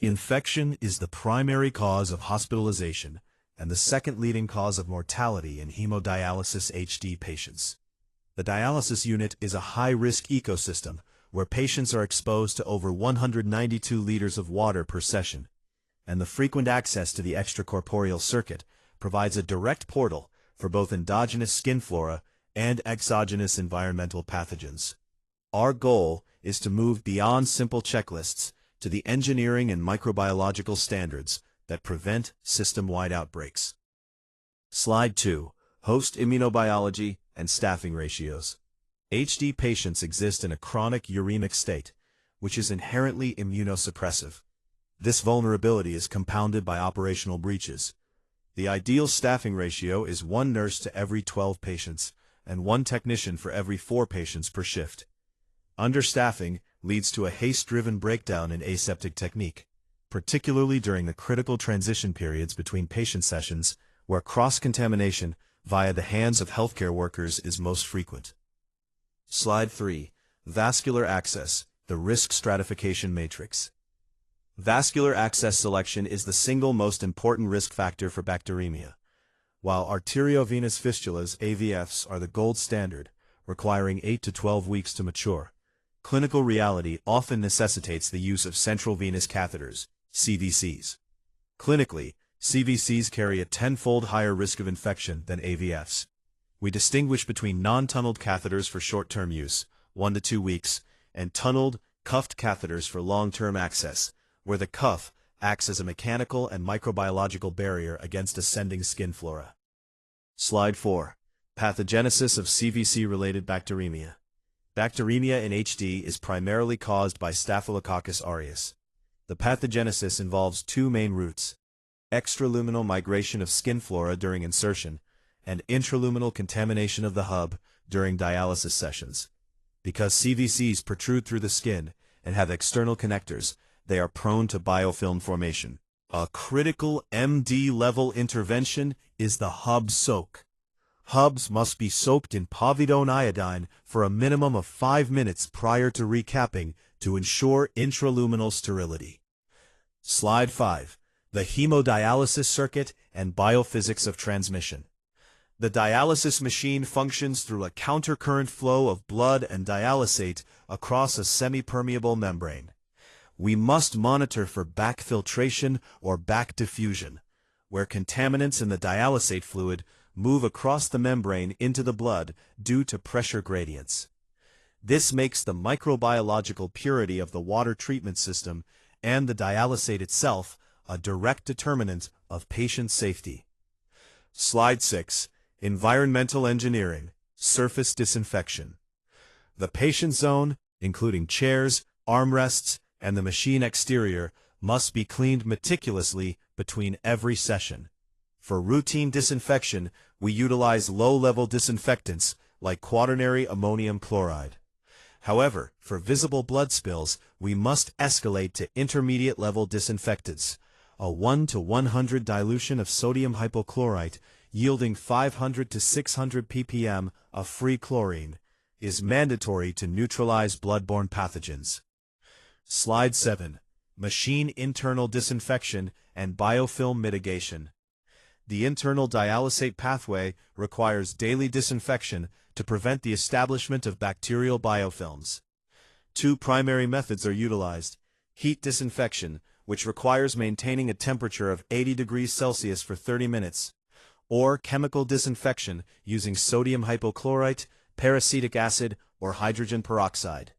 Infection is the primary cause of hospitalization and the second leading cause of mortality in hemodialysis HD patients. The dialysis unit is a high-risk ecosystem where patients are exposed to over 192 liters of water per session, and the frequent access to the extracorporeal circuit provides a direct portal for both endogenous skin flora and exogenous environmental pathogens. Our goal is to move beyond simple checklists to the engineering and microbiological standards that prevent system-wide outbreaks. Slide 2. Host immunobiology and staffing ratios. HD patients exist in a chronic uremic state, which is inherently immunosuppressive. This vulnerability is compounded by operational breaches. The ideal staffing ratio is 1 nurse to every 12 patients and 1 technician for every 4 patients per shift. Understaffing leads to a haste-driven breakdown in aseptic technique, particularly during the critical transition periods between patient sessions where cross-contamination via the hands of healthcare workers is most frequent. Slide 3. Vascular access, the risk stratification matrix. Vascular access selection is the single most important risk factor for bacteremia. While arteriovenous fistulas (AVFs) are the gold standard, requiring 8 to 12 weeks to mature, clinical reality often necessitates the use of central venous catheters, CVCs. Clinically, CVCs carry a 10-fold higher risk of infection than AVFs. We distinguish between non-tunneled catheters for short-term use, 1 to 2 weeks, and tunneled, cuffed catheters for long-term access, where the cuff acts as a mechanical and microbiological barrier against ascending skin flora. Slide 4. Pathogenesis of CVC-related bacteremia. Bacteremia in HD is primarily caused by Staphylococcus aureus. The pathogenesis involves 2 main routes: extraluminal migration of skin flora during insertion and intraluminal contamination of the hub during dialysis sessions. Because CVCs protrude through the skin and have external connectors, they are prone to biofilm formation. A critical MD-level intervention is the hub soak. Hubs must be soaked in povidone iodine for a minimum of 5 minutes prior to recapping to ensure intraluminal sterility. Slide 5. The hemodialysis circuit and biophysics of transmission. The dialysis machine functions through a countercurrent flow of blood and dialysate across a semi-permeable membrane. We must monitor for back filtration or back diffusion, where contaminants in the dialysate fluid move across the membrane into the blood due to pressure gradients. This makes the microbiological purity of the water treatment system and the dialysate itself a direct determinant of patient safety. Slide 6. Environmental engineering, surface disinfection. The patient zone, including chairs, armrests, and the machine exterior, must be cleaned meticulously between every session. For routine disinfection, we utilize low-level disinfectants like quaternary ammonium chloride. However, for visible blood spills, we must escalate to intermediate-level disinfectants, a 1 to 100 dilution of sodium hypochlorite yielding 500 to 600 ppm of free chlorine, is mandatory to neutralize bloodborne pathogens. Slide 7. Machine internal disinfection and biofilm mitigation. The internal dialysate pathway requires daily disinfection to prevent the establishment of bacterial biofilms. 2 primary methods are utilized: heat disinfection, which requires maintaining a temperature of 80 degrees Celsius for 30 minutes, or chemical disinfection using sodium hypochlorite, peracetic acid, or hydrogen peroxide.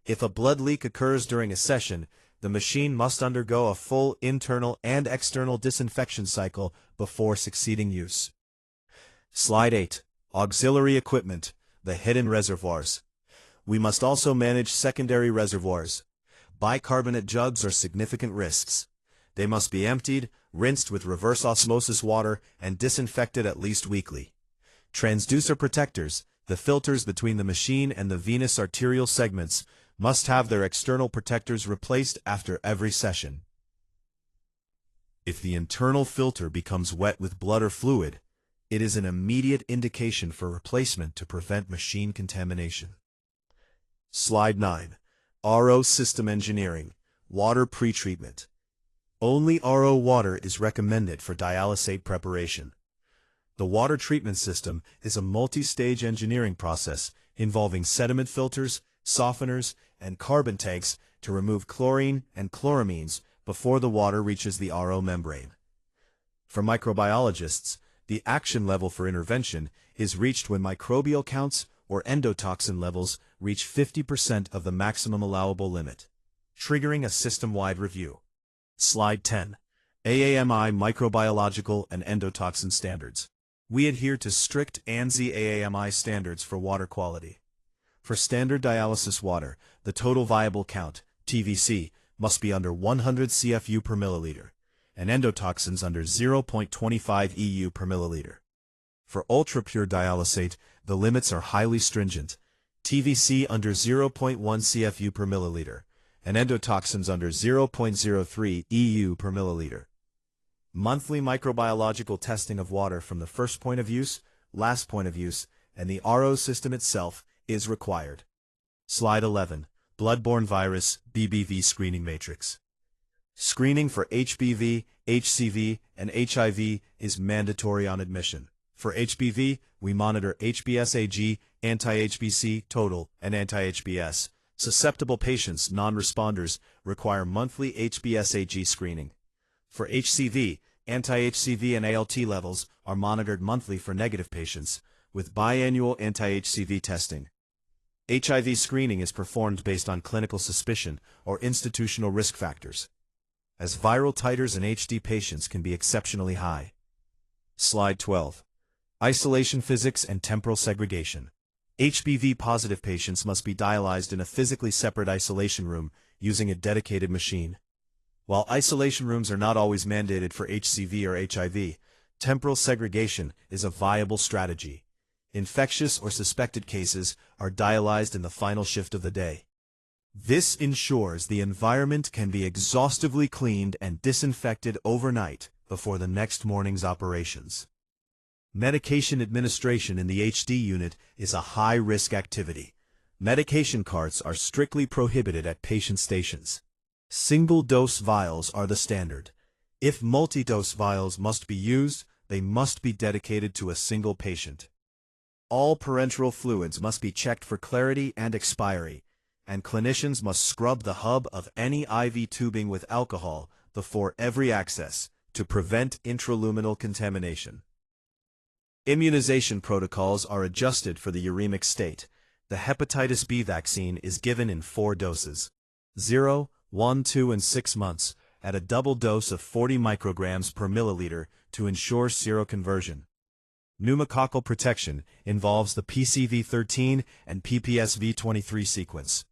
If a blood leak occurs during a session, the machine must undergo a full internal and external disinfection cycle before succeeding use. Slide 8. Auxiliary equipment, the hidden reservoirs. We must also manage secondary reservoirs. Bicarbonate jugs are significant risks. They must be emptied, rinsed with reverse osmosis water, and disinfected at least weekly. Transducer protectors, the filters between the machine and the venous arterial segments, must have their external protectors replaced after every session. If the internal filter becomes wet with blood or fluid, it is an immediate indication for replacement to prevent machine contamination. Slide 9. RO system engineering, water pretreatment. Only RO water is recommended for dialysate preparation. The water treatment system is a multi-stage engineering process involving sediment filters, softeners, and carbon tanks to remove chlorine and chloramines before the water reaches the RO membrane. For microbiologists, the action level for intervention is reached when microbial counts or endotoxin levels reach 50% of the maximum allowable limit, triggering a system-wide review. Slide 10. AAMI Microbiological and Endotoxin Standards. We adhere to strict ANSI AAMI standards for water quality. For standard dialysis water, the total viable count, TVC, must be under 100 CFU per milliliter, and endotoxins under 0.25 EU per milliliter. For ultra-pure dialysate, the limits are highly stringent, TVC under 0.1 CFU per milliliter, and endotoxins under 0.03 EU per milliliter. Monthly microbiological testing of water from the first point of use, last point of use, and the RO system itself is required. Slide 11. Bloodborne virus BBV screening matrix. Screening for HBV, HCV, and HIV is mandatory on admission. For HBV, we monitor HBsAg, anti-HBc total, and anti-HBs. Susceptible patients, non-responders, require monthly HBsAg screening. For HCV, anti-HCV and ALT levels are monitored monthly for negative patients, with biannual anti-HCV testing. HIV screening is performed based on clinical suspicion or institutional risk factors, as viral titers in HD patients can be exceptionally high. Slide 12. Isolation physics and temporal segregation. HBV-positive patients must be dialyzed in a physically separate isolation room using a dedicated machine. While isolation rooms are not always mandated for HCV or HIV, temporal segregation is a viable strategy. Infectious or suspected cases are dialyzed in the final shift of the day. This ensures the environment can be exhaustively cleaned and disinfected overnight before the next morning's operations. Medication administration in the HD unit is a high-risk activity. Medication carts are strictly prohibited at patient stations. Single-dose vials are the standard. If multi-dose vials must be used, they must be dedicated to a single patient. All parenteral fluids must be checked for clarity and expiry, and clinicians must scrub the hub of any IV tubing with alcohol before every access to prevent intraluminal contamination. Immunization protocols are adjusted for the uremic state. The hepatitis B vaccine is given in 4 doses: 0, 1, 2, and 6 months, at a double dose of 40 micrograms per milliliter to ensure seroconversion. Pneumococcal protection involves the PCV13 and PPSV23 sequence.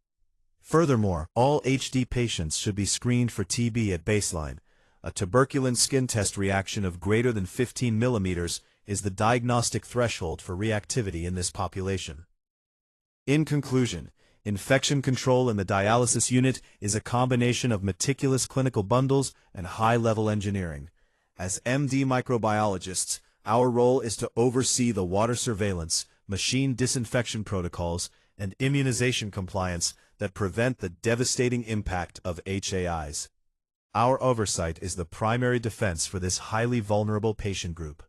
Furthermore, all HD patients should be screened for TB at baseline. A tuberculin skin test reaction of greater than 15 millimeters is the diagnostic threshold for reactivity in this population. In conclusion, infection control in the dialysis unit is a combination of meticulous clinical bundles and high-level engineering. As MD microbiologists, our role is to oversee the water surveillance, machine disinfection protocols, and immunization compliance that prevent the devastating impact of HAIs. Our oversight is the primary defense for this highly vulnerable patient group.